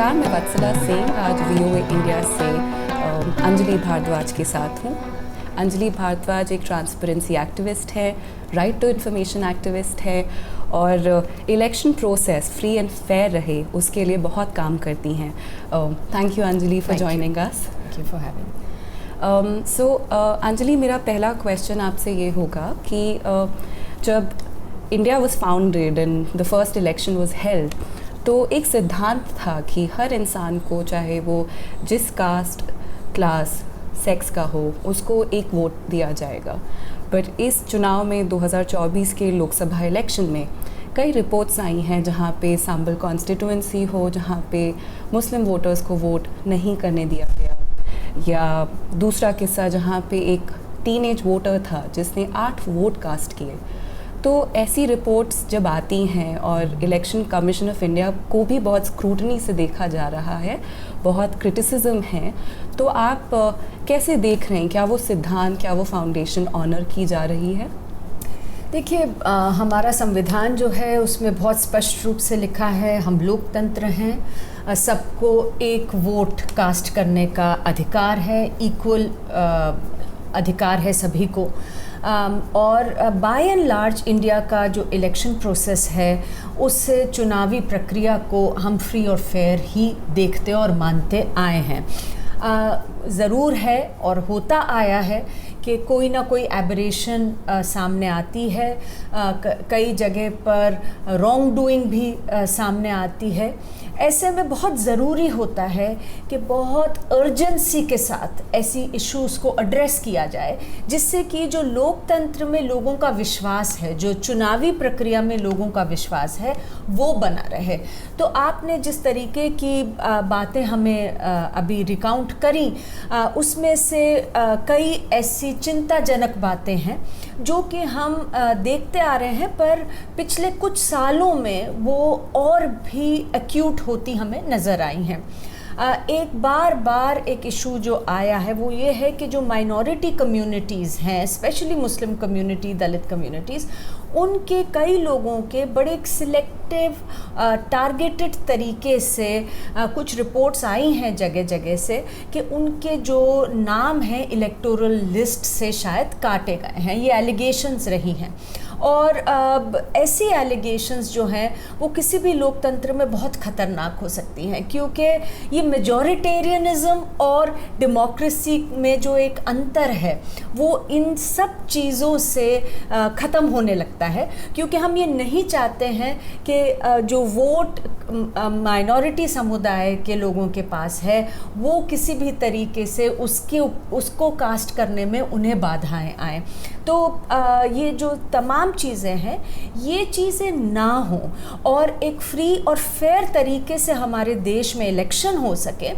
नमस्कार, मैं वत्सला सिंह आज वीओए इंडिया से अंजलि भारद्वाज के साथ हूँ। अंजलि भारद्वाज एक ट्रांसपेरेंसी एक्टिविस्ट है, राइट टू इन्फॉर्मेशन एक्टिविस्ट है और election process free and fair रहे उसके लिए बहुत काम करती हैं। Thank you Anjali for joining us. Thank you for having. Anjali, मेरा पहला क्वेश्चन आपसे ये होगा कि जब India was founded and the first election was held, तो एक सिद्धांत था कि हर इंसान को, चाहे वो जिस कास्ट, क्लास, सेक्स का हो, उसको एक वोट दिया जाएगा। बट इस चुनाव में 2024 के लोकसभा इलेक्शन में कई रिपोर्ट्स आई हैं जहाँ पे सांबल कॉन्स्टिट्यूंसी हो, जहाँ पे मुस्लिम वोटर्स को वोट नहीं करने दिया गया, या दूसरा किस्सा जहाँ पे एक टीनेज वोटर था जिसने 8 वोट कास्ट किए। तो ऐसी रिपोर्ट्स जब आती हैं और इलेक्शन कमीशन ऑफ इंडिया को भी बहुत स्क्रूटनी से देखा जा रहा है, बहुत क्रिटिसिज्म है, तो आप कैसे देख रहे हैं? क्या वो सिद्धांत, क्या वो फाउंडेशन ऑनर की जा रही है? देखिए, हमारा संविधान जो है उसमें बहुत स्पष्ट रूप से लिखा है, हम लोकतंत्र हैं, सबको एक वोट कास्ट करने का अधिकार है, इक्वल अधिकार है सभी को। और बाय एंड लार्ज इंडिया का जो इलेक्शन प्रोसेस है उस चुनावी प्रक्रिया को हम फ्री और फेयर ही देखते और मानते आए हैं। ज़रूर है और होता आया है कि कोई ना कोई एबरेशन सामने आती है, कई जगह पर रॉन्ग डूइंग भी सामने आती है। ऐसे में बहुत ज़रूरी होता है कि बहुत अर्जेंसी के साथ ऐसी इश्यूज़ को एड्रेस किया जाए, जिससे कि जो लोकतंत्र में लोगों का विश्वास है, जो चुनावी प्रक्रिया में लोगों का विश्वास है, वो बना रहे। तो आपने जिस तरीके की बातें हमें अभी रिकाउंट करी, उसमें से कई ऐसी चिंताजनक बातें हैं जो कि हम देखते आ रहे हैं, पर पिछले कुछ सालों में वो और भी एक्यूट होती हमें नज़र आई हैं। एक बार एक इशू जो आया है वो ये है कि जो माइनॉरिटी कम्युनिटीज़ हैं, स्पेशली मुस्लिम कम्युनिटी, दलित कम्युनिटीज़, उनके कई लोगों के बड़े सिलेक्टिव टारगेटेड तरीके से कुछ रिपोर्ट्स आई हैं जगह जगह से कि उनके जो नाम हैं इलेक्टोरल लिस्ट से शायद काटे गए हैं। ये एलिगेशंस रही हैं और ऐसी एलिगेशंस जो हैं वो किसी भी लोकतंत्र में बहुत ख़तरनाक हो सकती हैं, क्योंकि ये मेजॉरिटेरियनिज़्म और डेमोक्रेसी में जो एक अंतर है वो इन सब चीज़ों से ख़त्म होने लगता है। क्योंकि हम ये नहीं चाहते हैं कि जो वोट माइनॉरिटी समुदाय के लोगों के पास है वो किसी भी तरीके से उसको कास्ट करने में उन्हें बाधाएं आएँ। तो ये जो तमाम चीज़ें हैं, ये चीज़ें ना हों और एक फ्री और फेयर तरीके से हमारे देश में इलेक्शन हो सके,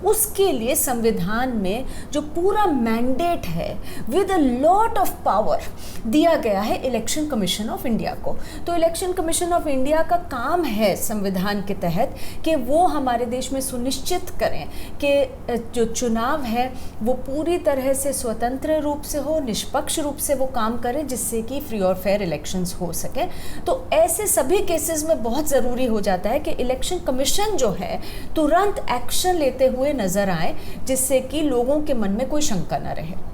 उसके लिए संविधान में जो पूरा मैंडेट है with a lot of power दिया गया है इलेक्शन कमीशन ऑफ इंडिया को। तो इलेक्शन कमीशन ऑफ इंडिया का काम है संविधान के तहत कि वो हमारे देश में सुनिश्चित करें कि जो चुनाव है वो पूरी तरह से स्वतंत्र रूप से हो, निष्पक्ष रूप से वो काम करें, जिससे कि फ्री और फेयर इलेक्शंस हो सके। तो ऐसे सभी केसेस में बहुत ज़रूरी हो जाता है कि इलेक्शन कमीशन जो है तुरंत एक्शन लेते हुए नज़र आए, जिससे कि लोगों के मन में कोई शंका न रहे।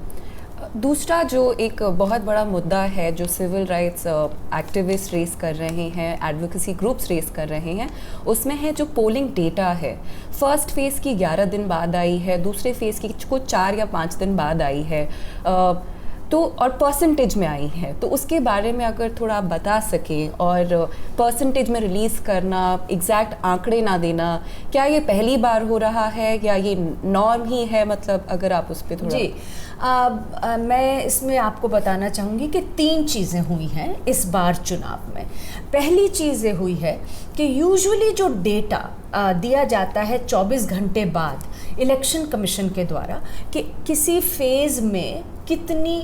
दूसरा जो एक बहुत बड़ा मुद्दा है जो सिविल राइट्स एक्टिविस्ट रेस कर रहे हैं, एडवोकेसी ग्रुप्स रेस कर रहे हैं, उसमें है जो पोलिंग डेटा है। फर्स्ट फेज़ की 11 दिन बाद आई है, दूसरे फेज़ की कुछ 4 या 5 दिन बाद आई है, तो और परसेंटेज में आई है। तो उसके बारे में अगर थोड़ा आप बता सकें, और परसेंटेज में रिलीज़ करना, एग्जैक्ट आंकड़े ना देना, क्या ये पहली बार हो रहा है या ये नॉर्म ही है? मतलब अगर आप उस पर थोड़ा। जी, मैं इसमें आपको बताना चाहूँगी कि 3 चीज़ें हुई हैं इस बार चुनाव में। पहली चीज़ ये हुई है कि यूजुअली जो डेटा दिया जाता है 24 घंटे बाद इलेक्शन कमीशन के द्वारा कि किसी फेज़ में कितनी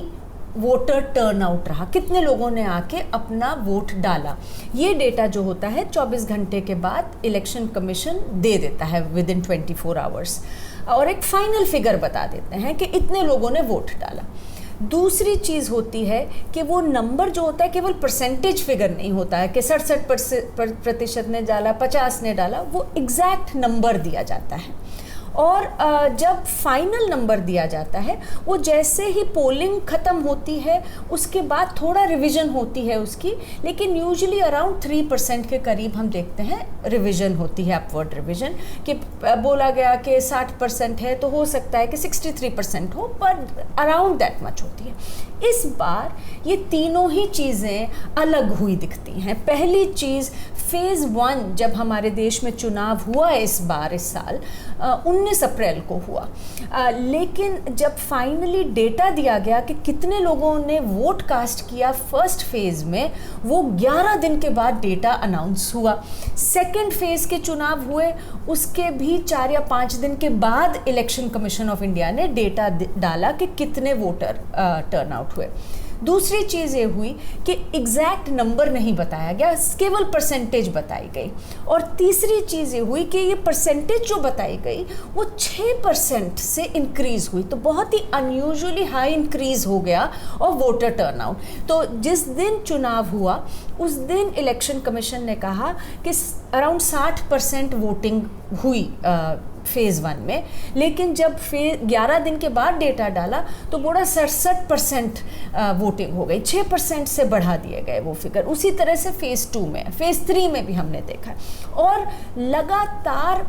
वोटर टर्नआउट रहा, कितने लोगों ने आके अपना वोट डाला, ये डेटा जो होता है 24 घंटे के बाद इलेक्शन कमीशन दे देता है विद इन 24 आवर्स, और एक फाइनल फिगर बता देते हैं कि इतने लोगों ने वोट डाला। दूसरी चीज़ होती है कि वो नंबर जो होता है केवल परसेंटेज फिगर नहीं होता है कि 67% ने डाला, 50 ने डाला, वो एग्जैक्ट नंबर दिया जाता है। और जब फाइनल नंबर दिया जाता है, वो जैसे ही पोलिंग ख़त्म होती है उसके बाद थोड़ा रिवीजन होती है उसकी, लेकिन यूजुअली अराउंड 3% के करीब हम देखते हैं रिवीजन होती है, अपवर्ड रिवीजन, कि बोला गया कि 60% है तो हो सकता है कि 63% हो, पर अराउंड दैट मच होती है। इस बार ये तीनों ही चीज़ें अलग हुई दिखती हैं। पहली चीज़, फेज़ 1 जब हमारे देश में चुनाव हुआ इस साल 19 अप्रैल को हुआ, लेकिन जब फाइनली डेटा दिया गया कि कितने लोगों ने वोट कास्ट किया फर्स्ट फेज़ में, वो 11 दिन के बाद डेटा अनाउंस हुआ। सेकेंड फेज़ के चुनाव हुए, उसके भी 4 या 5 दिन के बाद इलेक्शन कमीशन ऑफ इंडिया ने डेटा डाला कि कितने वोटर टर्नआउट हुए। दूसरी चीज़ ये हुई कि एग्जैक्ट नंबर नहीं बताया गया, केवल परसेंटेज बताई गई। और तीसरी चीज़ ये हुई कि ये परसेंटेज जो बताई गई वो 6% से इंक्रीज़ हुई, तो बहुत ही अनयूजुअली हाई इंक्रीज़ हो गया और वोटर टर्नआउट। तो जिस दिन चुनाव हुआ उस दिन इलेक्शन कमीशन ने कहा कि अराउंड 60% वोटिंग हुई फेज़ 1 में, लेकिन जब 11 दिन के बाद डेटा डाला तो बड़ा 67% वोटिंग हो गई, 6% से बढ़ा दिए गए वो फिगर। उसी तरह से फेज़ 2 में, फेज़ 3 में भी हमने देखा। और लगातार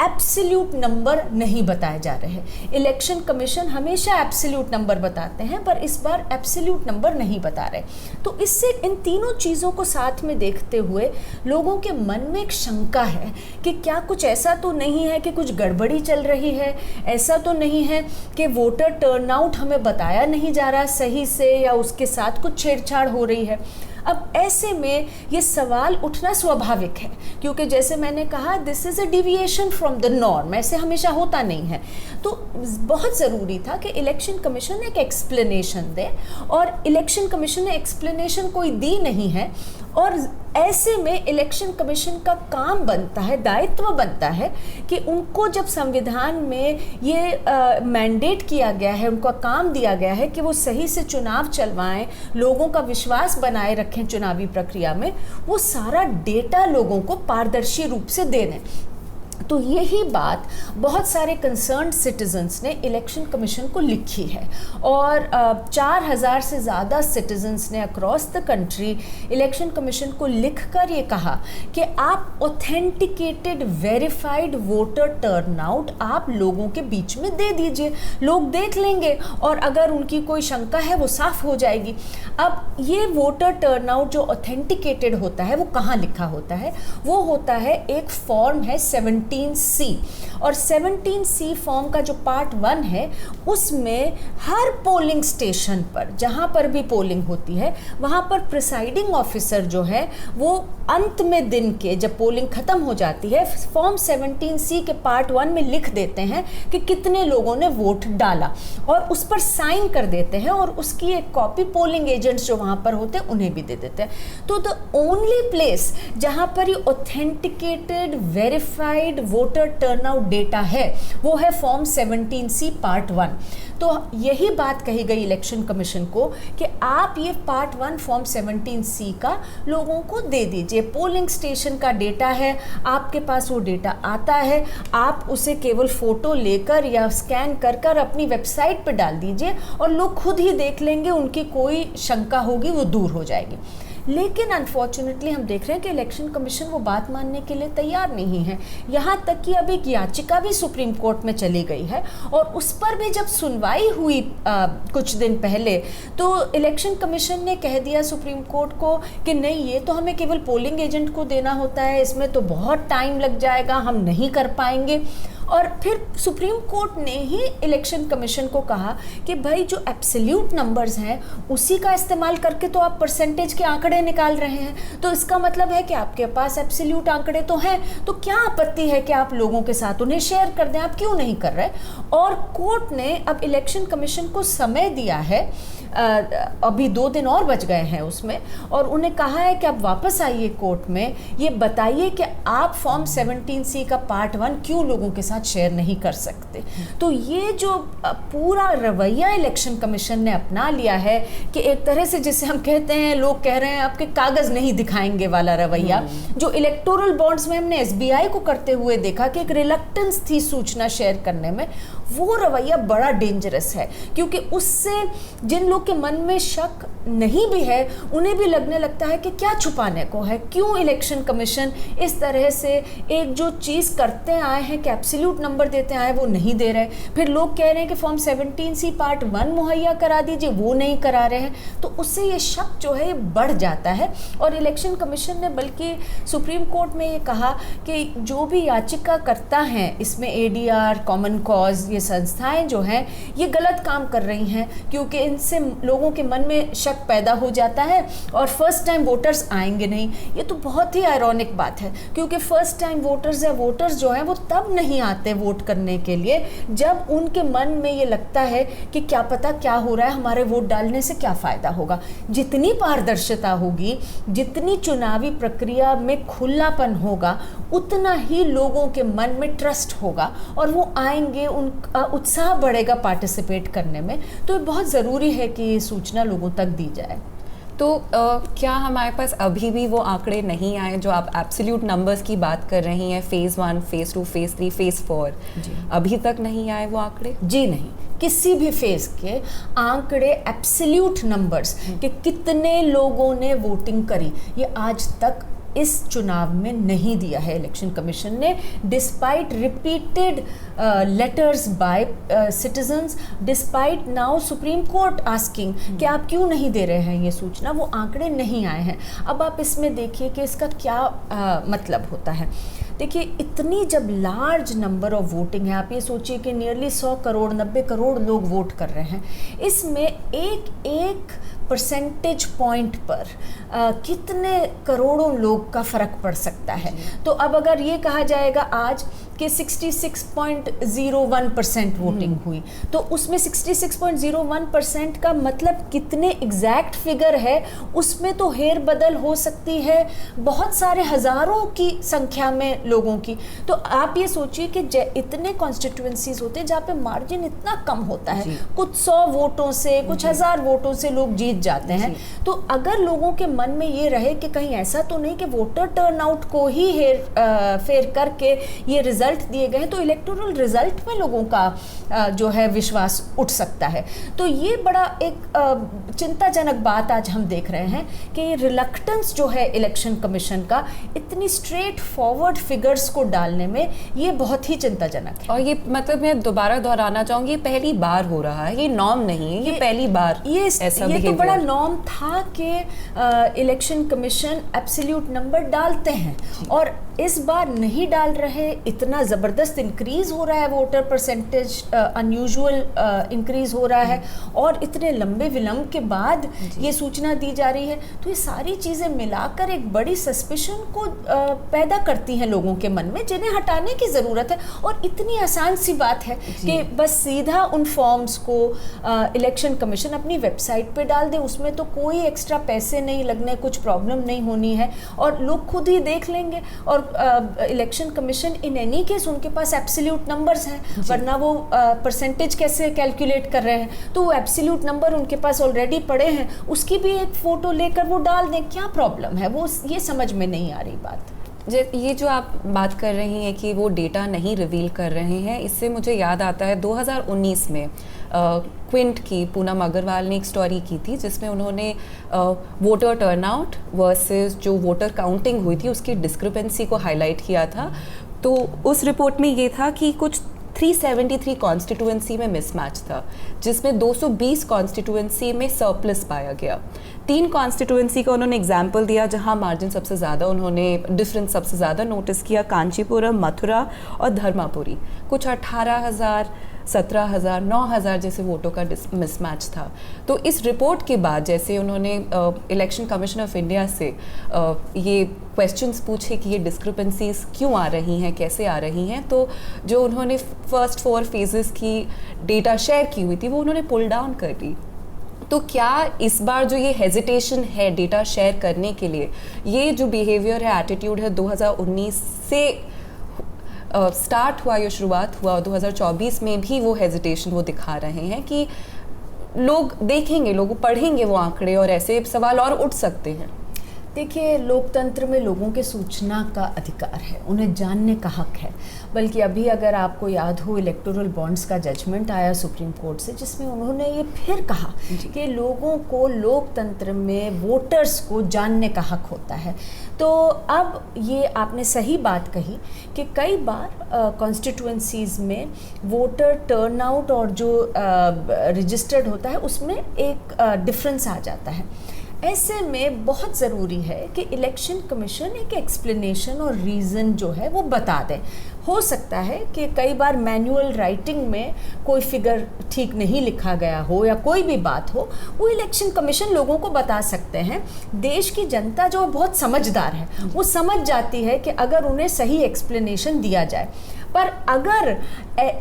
एब्सोल्यूट नंबर नहीं बताए जा रहे। इलेक्शन कमीशन हमेशा एब्सोल्यूट नंबर बताते हैं, पर इस बार एब्सोल्यूट नंबर नहीं बता रहे। तो इससे इन तीनों चीज़ों को साथ में देखते हुए लोगों के मन में एक शंका है कि क्या कुछ ऐसा तो नहीं है कि कुछ गड़बड़ी चल रही है, ऐसा तो नहीं है कि वोटर टर्नआउट हमें बताया नहीं जा रहा सही से, या उसके साथ कुछ छेड़छाड़ हो रही है। अब ऐसे में ये सवाल उठना स्वाभाविक है, क्योंकि जैसे मैंने कहा, this is a deviation from the norm, ऐसे हमेशा होता नहीं है। तो बहुत ज़रूरी था कि इलेक्शन कमीशन एक एक्सप्लेनेशन दे, और इलेक्शन कमीशन ने एक्सप्लेनेशन कोई दी नहीं है। और ऐसे में इलेक्शन कमीशन का काम बनता है, दायित्व बनता है कि उनको जब संविधान में ये मैंडेट किया गया है, उनका काम दिया गया है कि वो सही से चुनाव चलवाएं, लोगों का विश्वास बनाए रखें चुनावी प्रक्रिया में, वो सारा डेटा लोगों को पारदर्शी रूप से दे दें। तो यही बात बहुत सारे कंसर्न्ड सिटीजन्स ने इलेक्शन कमीशन को लिखी है, और 4000 से ज़्यादा सिटीजन्स ने across the country election commission को लिखकर ये कहा कि आप ऑथेंटिकेटेड वेरीफाइड वोटर टर्नआउट आप लोगों के बीच में दे दीजिए, लोग देख लेंगे और अगर उनकी कोई शंका है वो साफ हो जाएगी। अब ये वोटर टर्नआउट जो ऑथेंटिकेटेड होता है वो कहाँ लिखा होता है? वो होता है, एक फॉर्म है 17C, और 17C फॉर्म का जो पार्ट 1 है उसमें हर पोलिंग स्टेशन पर जहाँ पर भी पोलिंग होती है वहाँ पर प्रिसाइडिंग ऑफिसर जो है वो अंत में दिन के जब पोलिंग ख़त्म हो जाती है फॉर्म 17C के पार्ट 1 में लिख देते हैं कि कितने लोगों ने वोट डाला, और उस पर साइन कर देते हैं, और उसकी एक कॉपी पोलिंग एजेंट्स जो वहाँ पर होते हैं उन्हें भी दे देते हैं। तो द ओनली प्लेस जहाँ पर ये authenticated verified voter turnout data है वो है फॉर्म 17C पार्ट 1। तो यही बात कही गई इलेक्शन कमीशन को कि आप ये पार्ट 1 फॉर्म 17C का लोगों को दे दीजिए। पोलिंग स्टेशन का डेटा है, आपके पास वो डेटा आता है, आप उसे केवल फ़ोटो लेकर या स्कैन कर कर अपनी वेबसाइट पर डाल दीजिए और लोग खुद ही देख लेंगे, उनकी कोई शंका होगी वो दूर हो जाएगी। लेकिन अनफॉर्चुनेटली हम देख रहे हैं कि इलेक्शन कमीशन वो बात मानने के लिए तैयार नहीं है। यहाँ तक कि अब एक याचिका भी सुप्रीम कोर्ट में चली गई है, और उस पर भी जब सुनवाई हुई कुछ दिन पहले, तो इलेक्शन कमीशन ने कह दिया सुप्रीम कोर्ट को कि नहीं, ये तो हमें केवल पोलिंग एजेंट को देना होता है, इसमें तो बहुत टाइम लग जाएगा, हम नहीं कर पाएंगे। और फिर सुप्रीम कोर्ट ने ही इलेक्शन कमीशन को कहा कि भाई जो एब्सोल्यूट नंबर्स हैं उसी का इस्तेमाल करके तो आप परसेंटेज के आंकड़े निकाल रहे हैं, तो इसका मतलब है कि आपके पास एब्सोल्यूट आंकड़े तो हैं, तो क्या आपत्ति है कि आप लोगों के साथ उन्हें शेयर कर दें, आप क्यों नहीं कर रहे? और कोर्ट ने अब इलेक्शन कमीशन को समय दिया है अभी 2 दिन और बच गए हैं उसमें, और उन्हें कहा है कि आप वापस आइए कोर्ट में, ये बताइए कि आप फॉर्म 17C का पार्ट 1 क्यों लोगों के साथ शेयर नहीं कर सकते। तो ये जो पूरा रवैया इलेक्शन कमीशन ने अपना लिया है कि एक तरह से जिसे हम कहते हैं, लोग कह रहे हैं आपके कागज नहीं दिखाएंगे वाला रवैया, जो इलेक्टोरल बॉन्ड्स में हमने SBI को करते हुए देखा कि एक रिलक्टेंस थी सूचना शेयर करने में, वो रवैया बड़ा डेंजरस है, क्योंकि उससे जिन लोग के मन में शक नहीं भी है उन्हें भी लगने लगता है कि क्या छुपाने को है, क्यों इलेक्शन कमीशन इस तरह से एक जो चीज़ करते आए हैं कि एब्सोल्यूट नंबर देते आए वो नहीं दे रहे, फिर लोग कह रहे हैं कि फॉर्म 17C पार्ट 1 मुहैया करा दीजिए, वो नहीं करा रहे हैं, तो उससे ये शक जो है ये बढ़ जाता है। और इलेक्शन कमीशन ने बल्कि सुप्रीम कोर्ट में ये कहा कि जो भी याचिका करता है इसमें ADR, कॉमन कॉज, ये संस्थाएं जो हैं ये गलत काम कर रही हैं, क्योंकि इनसे लोगों के मन में शक पैदा हो जाता है और फर्स्ट टाइम वोटर्स आएंगे नहीं। ये तो बहुत ही आयरॉनिक बात है, क्योंकि फर्स्ट टाइम वोटर्स या वोटर्स जो हैं वो तब नहीं आते वोट करने के लिए जब उनके मन में ये लगता है कि क्या पता क्या हो रहा है, हमारे वोट डालने से क्या फ़ायदा होगा। जितनी पारदर्शिता होगी, जितनी चुनावी प्रक्रिया में खुलापन होगा, उतना ही लोगों के मन में ट्रस्ट होगा और वो आएंगे, उनका उत्साह बढ़ेगा पार्टिसिपेट करने में। तो ये बहुत ज़रूरी है कि ये सूचना लोगों तक दी जाए। तो क्या हमारे पास अभी भी वो आंकड़े नहीं आए जो आप एब्सोल्यूट नंबर्स की बात कर रही हैं, फेज़ 1, फेज़ 2, फेज़ 3, फेज़ 4, अभी तक नहीं आए वो आंकड़े? जी नहीं, किसी भी फेज़ के आंकड़े एब्सोल्यूट नंबर्स कि कितने लोगों ने वोटिंग करी, ये आज तक इस चुनाव में नहीं दिया है इलेक्शन कमीशन ने, despite repeated letters by citizens, despite now Supreme Court asking कि आप क्यों नहीं दे रहे हैं ये सूचना, वो आंकड़े नहीं आए हैं। अब आप इसमें देखिए कि इसका क्या मतलब होता है। देखिए, इतनी जब लार्ज नंबर ऑफ वोटिंग है, आप ये सोचिए कि नियरली 100 करोड़ 90 करोड़ लोग वोट कर रहे हैं, इसमें एक परसेंटेज पॉइंट पर कितने करोड़ों लोग का फ़र्क पड़ सकता है। तो अब अगर ये कहा जाएगा आज कि 66.01% वोटिंग हुई, तो उसमें 66.01% का मतलब कितने एग्जैक्ट फिगर है, उसमें तो हेर बदल हो सकती है बहुत सारे हज़ारों की संख्या में लोगों की। तो आप ये सोचिए कि इतने कॉन्स्टिट्यूएंसीज होते हैं जहाँ पे मार्जिन इतना कम होता है, कुछ 100 वोटों से, कुछ 1000 वोटों से लोग जीत जाते हैं। तो अगर लोगों के मन में ये रहे कि कहीं ऐसा तो नहीं कि वोटर टर्नआउट को ही फेर करके ये रिजल्ट दिए गए, तो इलेक्टोरल रिजल्ट में लोगों का जो है विश्वास उठ सकता है। तो ये बड़ा एक चिंताजनक बात आज हम देख रहे हैं कि रिलक्टेंस जो है इलेक्शन कमीशन का इतनी स्ट्रेट फॉरवर्ड फिगर्स को डालने में, ये बहुत ही चिंताजनक है। और ये मतलब मैं दोबारा दोहराना चाहूँगी, ये पहली बार हो रहा है, ये नॉर्म नहीं है, ये पहली बार ऐसा ये तो बड़ा नॉर्म था कि इलेक्शन कमीशन एब्सोल्यूट नंबर डालते हैं और इस बार नहीं डाल रहे। इतना ज़बरदस्त इंक्रीज़ हो रहा है, वोटर परसेंटेज अनयूजुअल इंक्रीज़ हो रहा है और इतने लंबे विलंब के बाद ये सूचना दी जा रही है। तो ये सारी चीज़ें मिलाकर एक बड़ी सस्पिशन को पैदा करती हैं लोगों के मन में, जिन्हें हटाने की ज़रूरत है। और इतनी आसान सी बात है कि बस सीधा उन फॉर्म्स को इलेक्शन कमीशन अपनी वेबसाइट पे डाल दे, उसमें तो कोई एक्स्ट्रा पैसे नहीं लगने, कुछ प्रॉब्लम नहीं होनी है और लोग खुद ही देख लेंगे। और election commission in any case उनके पास एब्सोल्यूट नंबर्स हैं, वरना वो परसेंटेज कैसे कैलकुलेट कर रहे हैं। तो वो एब्सोल्यूट नंबर उनके पास ऑलरेडी पड़े हैं, उसकी भी एक फ़ोटो लेकर वो डाल दें, क्या प्रॉब्लम है? वो ये समझ में नहीं आ रही बात। ये जो आप बात कर रही हैं कि वो डेटा नहीं रिवील कर रहे हैं, इससे मुझे याद आता है 2019 में क्विंट की पूनम अग्रवाल ने एक स्टोरी की थी जिसमें उन्होंने वोटर टर्नआउट वर्सेस जो वोटर काउंटिंग हुई थी उसकी डिस्क्रिपेंसी को हाईलाइट किया था। तो उस रिपोर्ट में ये था कि कुछ 373 कॉन्स्टिट्यूएंसी में मिसमैच था, जिसमें 220 कॉन्स्टिट्यूएंसी में सरप्लस पाया गया। 3 कॉन्स्टिट्यूएंसी का उन्होंने एग्जाम्पल दिया जहां मार्जिन सबसे ज़्यादा, उन्होंने डिफरेंस सबसे ज़्यादा नोटिस किया, कांचीपुरम, मथुरा और धर्मापुरी। कुछ 18,000, 17,000, 9,000 जैसे वोटों का मिसमैच था। तो इस रिपोर्ट के बाद जैसे उन्होंने इलेक्शन कमीशन ऑफ इंडिया से ये क्वेश्चंस पूछे कि ये डिस्क्रिपेंसीज क्यों आ रही हैं, कैसे आ रही हैं, तो जो उन्होंने फर्स्ट 4 फेजेस की डेटा शेयर की हुई थी वो उन्होंने पुल डाउन कर दी। तो क्या इस बार जो ये हेजिटेशन है डेटा शेयर करने के लिए, ये जो बिहेवियर है, एटीट्यूड है, 2019 से स्टार्ट हुआ, ये शुरुआत हुआ, 2024 में भी वो हेजिटेशन वो दिखा रहे हैं कि लोग देखेंगे, लोग पढ़ेंगे वो आंकड़े और ऐसे सवाल और उठ सकते हैं? देखिए, लोकतंत्र में लोगों के सूचना का अधिकार है, उन्हें जानने का हक है। बल्कि अभी अगर आपको याद हो, इलेक्टोरल बॉन्ड्स का जजमेंट आया सुप्रीम कोर्ट से, जिसमें उन्होंने ये फिर कहा कि लोगों को लोकतंत्र में वोटर्स को जानने का हक होता है। तो अब ये आपने सही बात कही कि कई बार कॉन्स्टिट्यूएंसीज़ में वोटर टर्नआउट और जो रजिस्टर्ड होता है उसमें एक डिफरेंस आ जाता है। ऐसे में बहुत ज़रूरी है कि इलेक्शन कमीशन एक एक्सप्लेनेशन और रीज़न जो है वो बता दें। हो सकता है कि कई बार मैनुअल राइटिंग में कोई फिगर ठीक नहीं लिखा गया हो या कोई भी बात हो, वो इलेक्शन कमीशन लोगों को बता सकते हैं। देश की जनता जो बहुत समझदार है, वो समझ जाती है कि अगर उन्हें सही एक्सप्लेनेशन दिया जाए। पर अगर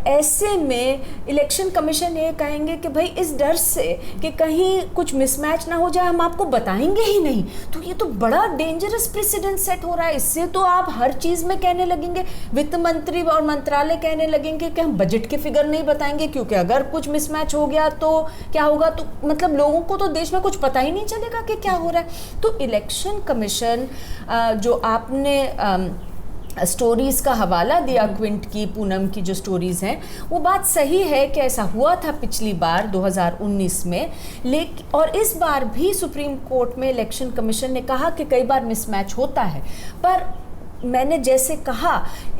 ऐसे में इलेक्शन कमीशन ये कहेंगे कि भाई इस डर से कि कहीं कुछ मिसमैच ना हो जाए हम आपको बताएंगे ही नहीं, तो ये तो बड़ा डेंजरस प्रेसिडेंट सेट हो रहा है। इससे तो आप हर चीज़ में कहने लगेंगे, वित्त मंत्री और मंत्रालय कहने लगेंगे कि हम बजट के फिगर नहीं बताएंगे क्योंकि अगर कुछ मिसमैच हो गया तो क्या होगा। तो मतलब लोगों को तो देश में कुछ पता ही नहीं चलेगा कि क्या हो रहा है। तो इलेक्शन कमीशन जो आपने स्टोरीज़ का हवाला दिया, क्विंट की, पूनम की जो स्टोरीज़ हैं, वो बात सही है कि ऐसा हुआ था पिछली बार 2019 में। लेकिन और इस बार भी सुप्रीम कोर्ट में इलेक्शन कमीशन ने कहा कि कई बार मिसमैच होता है। पर मैंने जैसे कहा,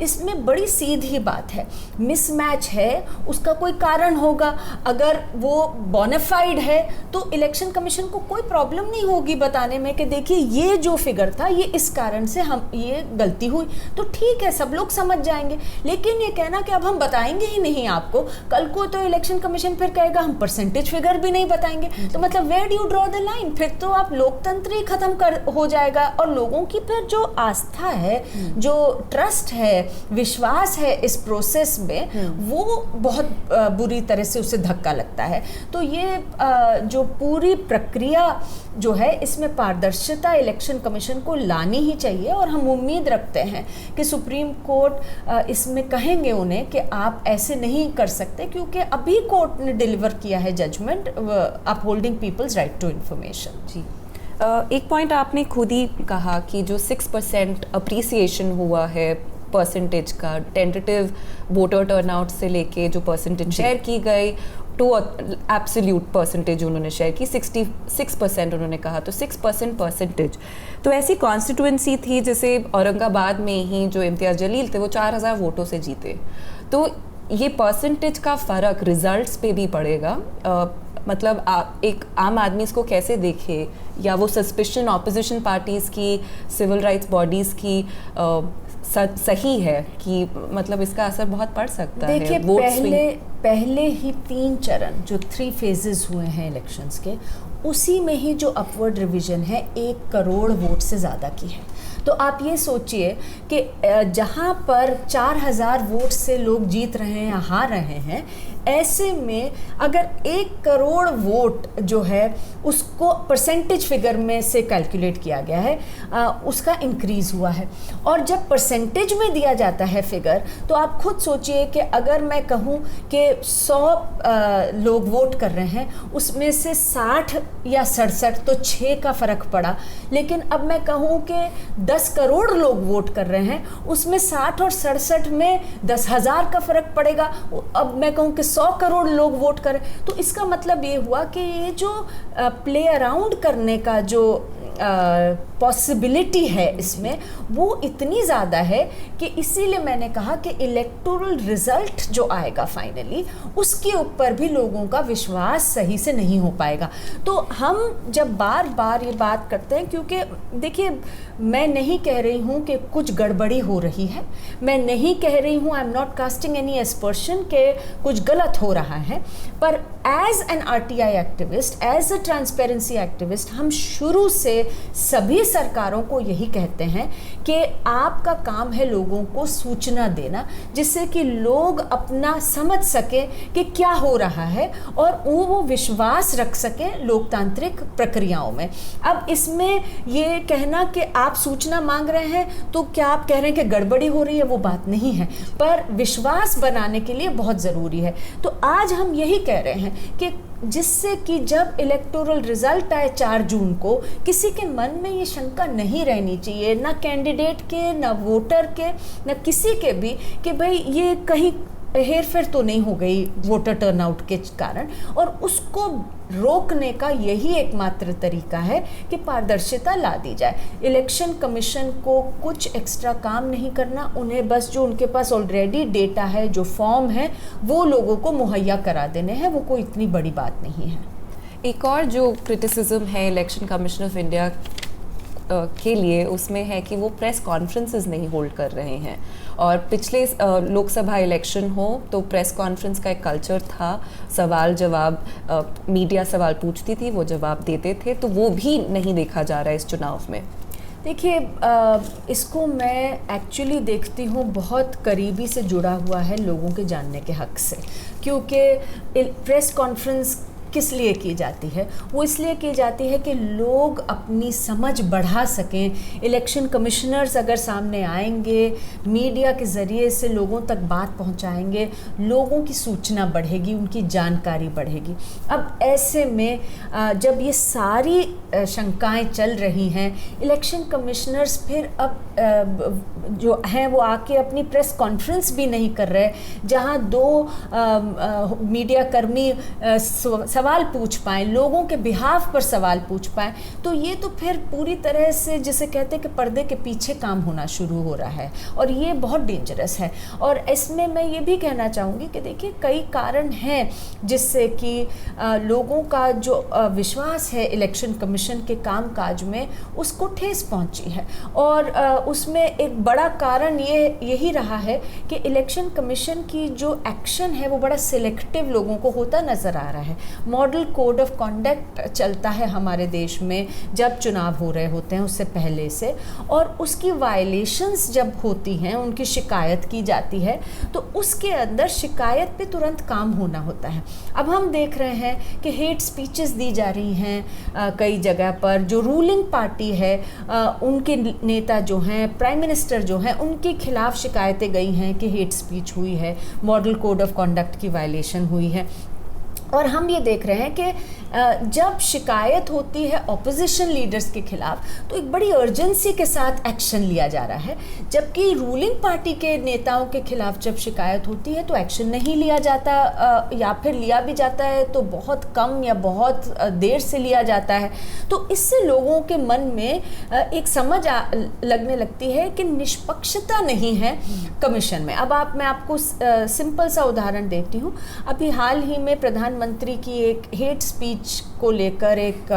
इसमें बड़ी सीधी बात है, मिसमैच है उसका कोई कारण होगा। अगर वो बोनाफाइड है तो इलेक्शन कमीशन को कोई प्रॉब्लम नहीं होगी बताने में कि देखिए ये जो फिगर था ये इस कारण से हम ये गलती हुई, तो ठीक है, सब लोग समझ जाएंगे। लेकिन ये कहना कि अब हम बताएंगे ही नहीं आपको, कल को तो इलेक्शन कमीशन फिर कहेगा हम परसेंटेज फिगर भी नहीं बताएंगे, तो मतलब where do you draw the line? फिर तो आप लोकतंत्र ही खत्म हो जाएगा और लोगों की फिर जो आस्था है, जो ट्रस्ट है, विश्वास है इस प्रोसेस में, वो बहुत बुरी तरह से उसे धक्का लगता है। तो ये जो पूरी प्रक्रिया जो है, इसमें पारदर्शिता इलेक्शन कमीशन को लानी ही चाहिए। और हम उम्मीद रखते हैं कि सुप्रीम कोर्ट इसमें कहेंगे उन्हें कि आप ऐसे नहीं कर सकते, क्योंकि अभी कोर्ट ने डिलीवर किया है judgment upholding people's right to information. जी, एक पॉइंट आपने खुद ही कहा कि जो 6% अप्रिसिएशन हुआ है परसेंटेज का, टेंटेटिव वोटर टर्नआउट से लेके जो परसेंटेज शेयर की गई टू एब्सोल्यूट परसेंटेज उन्होंने शेयर की 66% उन्होंने कहा, तो 6% परसेंटेज। तो ऐसी कॉन्स्टिट्यूएंसी थी जैसे औरंगाबाद में ही जो इम्तियाज़ जलील थे वो 4000 वोटों से जीते। तो ये परसेंटेज का फ़र्क रिजल्ट्स पे भी पड़ेगा। मतलब एक आम आदमी इसको कैसे देखे, या वो सस्पिशन ऑपोजिशन पार्टीज़ की, सिविल राइट्स बॉडीज़ की सही है कि मतलब इसका असर बहुत पड़ सकता है? देखिए, पहले ही 3 चरण जो 3 फेजेस हुए हैं इलेक्शंस के, उसी में ही जो अपवर्ड रिवीजन है 1 करोड़ वोट से ज़्यादा की है। तो आप ये सोचिए कि जहाँ पर 4000 वोट से लोग जीत रहे हैं या हार रहे हैं, ऐसे में अगर 1 करोड़ वोट जो है उसको परसेंटेज फिगर में से कैलकुलेट किया गया है, उसका इंक्रीज़ हुआ है। और जब परसेंटेज में दिया जाता है फिगर, तो आप खुद सोचिए कि अगर मैं कहूँ कि 100 लोग वोट कर रहे हैं, उसमें से 60 या 67 तो 6 का फ़र्क पड़ा। लेकिन अब मैं कहूँ कि 10 करोड़ लोग वोट कर रहे हैं, उसमें 60 और 67 में 10,000 का फ़र्क पड़ेगा। अब मैं कहूँ कि 100 करोड़ लोग वोट करें, तो इसका मतलब ये हुआ कि ये जो प्ले अराउंड करने का जो पॉसिबिलिटी है इसमें, वो इतनी ज़्यादा है कि इसीलिए मैंने कहा कि इलेक्टोरल रिज़ल्ट जो आएगा फाइनली, उसके ऊपर भी लोगों का विश्वास सही से नहीं हो पाएगा। तो हम जब बार बार ये बात करते हैं, क्योंकि देखिए, मैं नहीं कह रही हूँ कि कुछ गड़बड़ी हो रही है, मैं नहीं कह रही हूँ, I am not casting any aspersion के कुछ गलत हो रहा है, पर as an RTI activist, as a transparency activist, हम शुरू से सभी सरकारों को यही कहते हैं कि आपका काम है लोगों को सूचना देना, जिससे कि लोग अपना समझ सकें कि क्या हो रहा है और वो विश्वास रख सकें लोकतांत्रिक प्रक्रियाओं में। अब इसमें ये कहना कि आप सूचना मांग रहे हैं तो क्या आप कह रहे हैं कि गड़बड़ी हो रही है, वो बात नहीं है, पर विश्वास बनाने के लिए बहुत ज़रूरी है। तो आज हम यही कह रहे हैं कि जिससे कि जब इलेक्टोरल रिजल्ट आए 4 जून को, किसी के मन में ये शंका नहीं रहनी चाहिए, ना कैंडिडेट के, ना वोटर के, ना किसी के भी, कि भाई ये कहीं हेर फेर तो नहीं हो गई वोटर टर्नआउट के कारण। और उसको रोकने का यही एकमात्र तरीका है कि पारदर्शिता ला दी जाए। इलेक्शन कमीशन को कुछ एक्स्ट्रा काम नहीं करना, उन्हें बस जो उनके पास ऑलरेडी डेटा है, जो फॉर्म है, वो लोगों को मुहैया करा देने हैं। वो कोई इतनी बड़ी बात नहीं है। एक और जो क्रिटिसिज्म है इलेक्शन कमीशन ऑफ इंडिया के लिए, उसमें है कि वो प्रेस कॉन्फ्रेंसेस नहीं होल्ड कर रहे हैं। और पिछले लोकसभा इलेक्शन हो तो प्रेस कॉन्फ्रेंस का एक कल्चर था, सवाल जवाब, मीडिया सवाल पूछती थी, वो जवाब देते थे, तो वो भी नहीं देखा जा रहा है इस चुनाव में। देखिए, इसको मैं एक्चुअली देखती हूँ बहुत करीबी से जुड़ा हुआ है लोगों के जानने के हक से, क्योंकि प्रेस कॉन्फ्रेंस किस लिए की जाती है? वो इसलिए की जाती है कि लोग अपनी समझ बढ़ा सकें। इलेक्शन कमिश्नर्स अगर सामने आएंगे, मीडिया के ज़रिए से लोगों तक बात पहुंचाएंगे, लोगों की सूचना बढ़ेगी, उनकी जानकारी बढ़ेगी। अब ऐसे में जब ये सारी शंकाएं चल रही हैं, इलेक्शन कमिश्नर्स फिर अब जो हैं वो आके अपनी प्रेस कॉन्फ्रेंस भी नहीं कर रहे, जहां 2 मीडिया कर्मी सवाल पूछ पाएँ, लोगों के बिहाफ पर सवाल पूछ पाएँ, तो ये तो फिर पूरी तरह से जिसे कहते हैं कि पर्दे के पीछे काम होना शुरू हो रहा है, और ये बहुत डेंजरस है। और इसमें मैं ये भी कहना चाहूँगी कि देखिए, कई कारण हैं जिससे कि लोगों का जो विश्वास है इलेक्शन कमीशन के कामकाज में, उसको ठेस पहुँची है। और उसमें एक बड़ा कारण यही रहा है कि इलेक्शन कमीशन की जो एक्शन है वो बड़ा सिलेक्टिव लोगों को होता नज़र आ रहा है। मॉडल कोड ऑफ कॉन्डक्ट चलता है हमारे देश में जब चुनाव हो रहे होते हैं उससे पहले से, और उसकी वायलेशंस जब होती हैं, उनकी शिकायत की जाती है, तो उसके अंदर शिकायत पे तुरंत काम होना होता है। अब हम देख रहे हैं कि हेट स्पीचेस दी जा रही हैं कई जगह पर। जो रूलिंग पार्टी है उनके नेता जो हैं, प्राइम मिनिस्टर जो हैं, उनके खिलाफ शिकायतें गई हैं कि हेट स्पीच हुई है, मॉडल कोड ऑफ कॉन्डक्ट की वायलेशन हुई है। और हम ये देख रहे हैं कि जब शिकायत होती है ऑपोजिशन लीडर्स के खिलाफ, तो एक बड़ी अर्जेंसी के साथ एक्शन लिया जा रहा है, जबकि रूलिंग पार्टी के नेताओं के खिलाफ जब शिकायत होती है तो एक्शन नहीं लिया जाता, या फिर लिया भी जाता है तो बहुत कम या बहुत देर से लिया जाता है। तो इससे लोगों के मन में एक समझ लगने लगती है कि निष्पक्षता नहीं है कमीशन में। अब मैं आपको सिंपल सा उदाहरण देती हूँ। अभी हाल ही में प्रधानमंत्री की एक हेट स्पीच को लेकर एक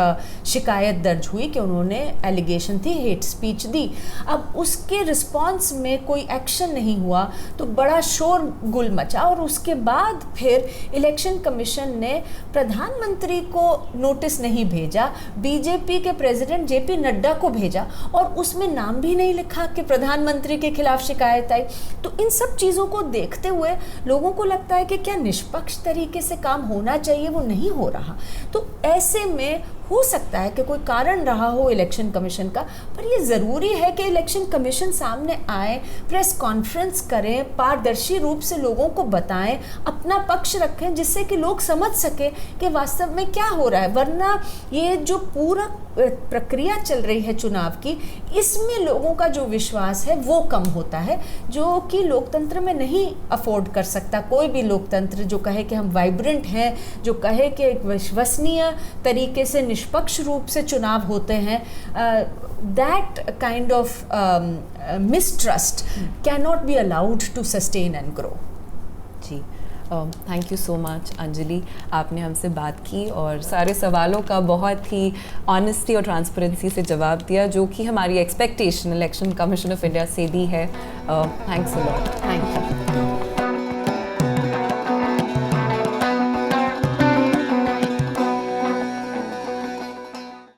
शिकायत दर्ज हुई कि उन्होंने एलिगेशन थी, हेट स्पीच दी। अब उसके रिस्पांस में कोई एक्शन नहीं हुआ तो बड़ा शोर गुल मचा, और उसके बाद फिर इलेक्शन कमीशन ने प्रधानमंत्री को नोटिस नहीं भेजा, बीजेपी के प्रेसिडेंट जेपी नड्डा को भेजा, और उसमें नाम भी नहीं लिखा कि प्रधानमंत्री के खिलाफ शिकायत आई। तो इन सब चीज़ों को देखते हुए लोगों को लगता है कि क्या निष्पक्ष तरीके से काम होना चाहिए, वो नहीं हो रहा। तो ऐसे में हो सकता है कि कोई कारण रहा हो इलेक्शन कमीशन का, पर ये ज़रूरी है कि इलेक्शन कमीशन सामने आए, प्रेस कॉन्फ्रेंस करें, पारदर्शी रूप से लोगों को बताएं, अपना पक्ष रखें, जिससे कि लोग समझ सके कि वास्तव में क्या हो रहा है। वरना ये जो पूरा प्रक्रिया चल रही है चुनाव की, इसमें लोगों का जो विश्वास है वो कम होता है, जो कि लोकतंत्र में नहीं अफोर्ड कर सकता कोई भी लोकतंत्र जो कहे कि हम वाइब्रेंट हैं, जो कहे कि एक विश्वसनीय तरीके से निष्पक्ष रूप से चुनाव होते हैं। That kind of mistrust can not be allowed to sustain and grow. जी, thank you so much Anjali, आपने हमसे बात की और सारे सवालों का बहुत ही ऑनेस्टी और ट्रांसपेरेंसी से जवाब दिया, जो कि हमारी expectation election commission of India से भी है। Thanks a lot. Thank you.